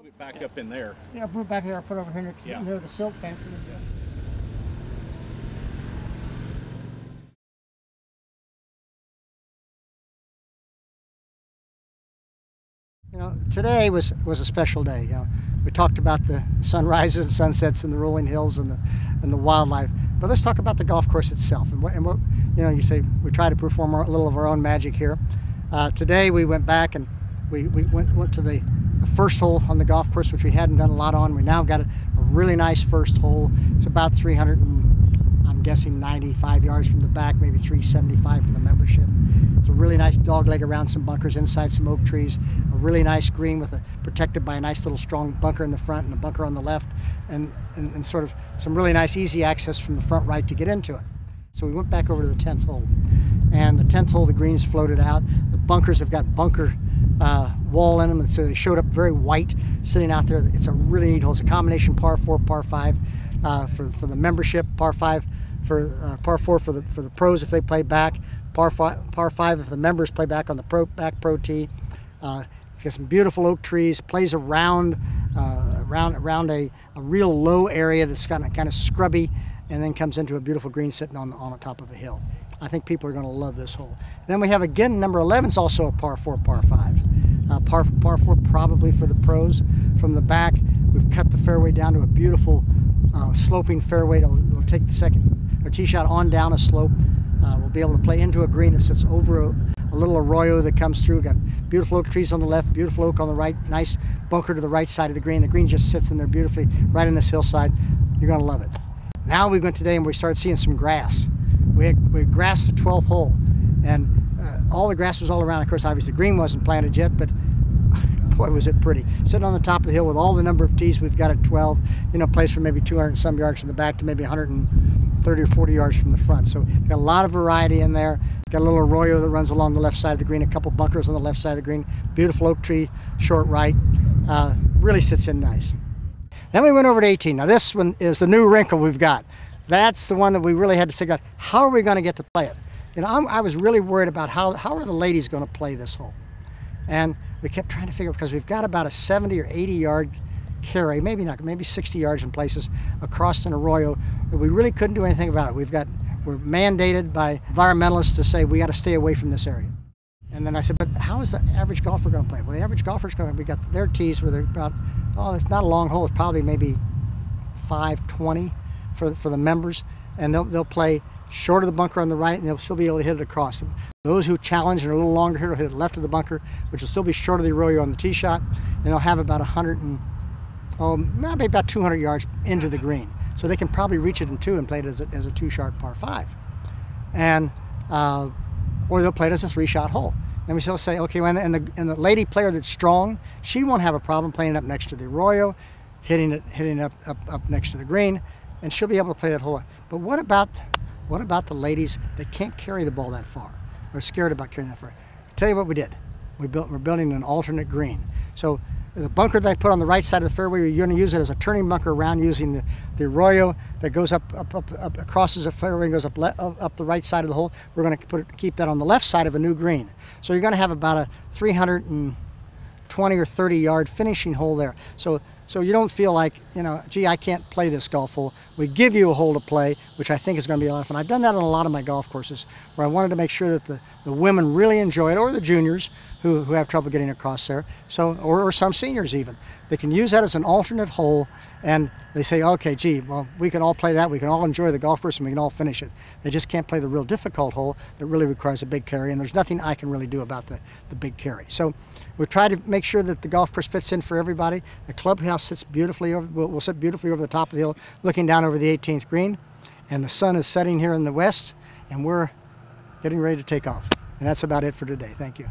it back up in there. Yeah, move it back there, put it over here near the silk fence. You know, today was a special day. You know, we talked about the sunrises and sunsets and the rolling hills and the wildlife. But let's talk about the golf course itself. And what you know, you say we try to perform a little of our own magic here. Today we went back and we went to the first hole on the golf course, which we hadn't done a lot on. We now got a really nice first hole. It's about 300 and I'm guessing 95 yards from the back, maybe 375 for the membership. It's a really nice dog leg around some bunkers, inside some oak trees, a really nice green protected by a nice little strong bunker in the front and a bunker on the left, and sort of some really nice easy access from the front right to get into it. So we went back over to the 10th hole. And the 10th hole, the greens floated out. The bunkers have got bunker wall in them, and so they showed up very white sitting out there. It's a really neat hole. It's a combination par 4, par 5 for the membership, par 5 par 4 for the pros if they play back, par 5 if the members play back on the pro tee. It's got some beautiful oak trees. Plays around a real low area that's kind of scrubby, and then comes into a beautiful green sitting on the top of a hill. I think people are going to love this hole. Then we have again number 11 is also a par 4, par 5. Par 4 probably for the pros. From the back, we've cut the fairway down to a beautiful sloping fairway. It'll take the tee shot on down a slope. We'll be able to play into a green that sits over a little arroyo that comes through. Got beautiful oak trees on the left, beautiful oak on the right, nice bunker to the right side of the green. The green just sits in there beautifully right in this hillside. You're going to love it. Now we went today and we started seeing some grass. We grassed the 12th hole, and all the grass was all around. Of course, obviously the green wasn't planted yet, but boy, was it pretty. Sitting on the top of the hill with all the number of tees we've got at 12, you know, plays from maybe 200 and some yards from the back to maybe 130 or 40 yards from the front. So got a lot of variety in there. Got a little arroyo that runs along the left side of the green, a couple bunkers on the left side of the green, beautiful oak tree, short right, really sits in nice. Then we went over to 18. Now this one is the new wrinkle we've got. That's the one that we really had to figure out, how are we going to get to play it? You know, I was really worried about how are the ladies going to play this hole? And we kept trying to figure, because we've got about a 70 or 80 yard carry, maybe not, maybe 60 yards in places across an arroyo, but we really couldn't do anything about it. We're mandated by environmentalists to say we got to stay away from this area. And then I said, but how is the average golfer going to play? Well, the average golfer's going to, we got their tees where they're about, oh, it's not a long hole, it's probably maybe 520 for the members, and they'll play short of the bunker on the right, and they'll still be able to hit it across them. Those who challenge and are a little longer here will hit it left of the bunker, which will still be short of the arroyo on the tee shot, and they'll have about maybe about 200 yards into the green. So they can probably reach it in two and play it as a two-shot par 5. And or they'll play it as a 3-shot hole. Then we still say, okay, and the lady player that's strong, she won't have a problem playing it up next to the arroyo, hitting it up next to the green, and she'll be able to play that hole. But what about the ladies that can't carry the ball that far, or scared about carrying that far? I'll tell you what we did. We're building an alternate green. So the bunker that I put on the right side of the fairway, you're going to use it as a turning bunker around using the arroyo that goes up crosses the fairway and goes up the right side of the hole. We're going to keep that on the left side of a new green. So you're going to have about a 320 or 30 yard finishing hole there. So you don't feel like, you know, gee, I can't play this golf hole. We give you a hole to play, which I think is going to be a lot of fun. I've done that on a lot of my golf courses where I wanted to make sure that the women really enjoy it, or the juniors who have trouble getting across there, or some seniors even. They can use that as an alternate hole, and they say, okay, gee, well, we can all play that, we can all enjoy the golf course, and we can all finish it. They just can't play the real difficult hole that really requires a big carry, and there's nothing I can really do about the big carry. So we try to make sure that the golf course fits in for everybody. The clubhouse sits beautifully will sit beautifully over the top of the hill, looking down over the 18th green, and the sun is setting here in the west, and we're getting ready to take off. And that's about it for today. Thank you.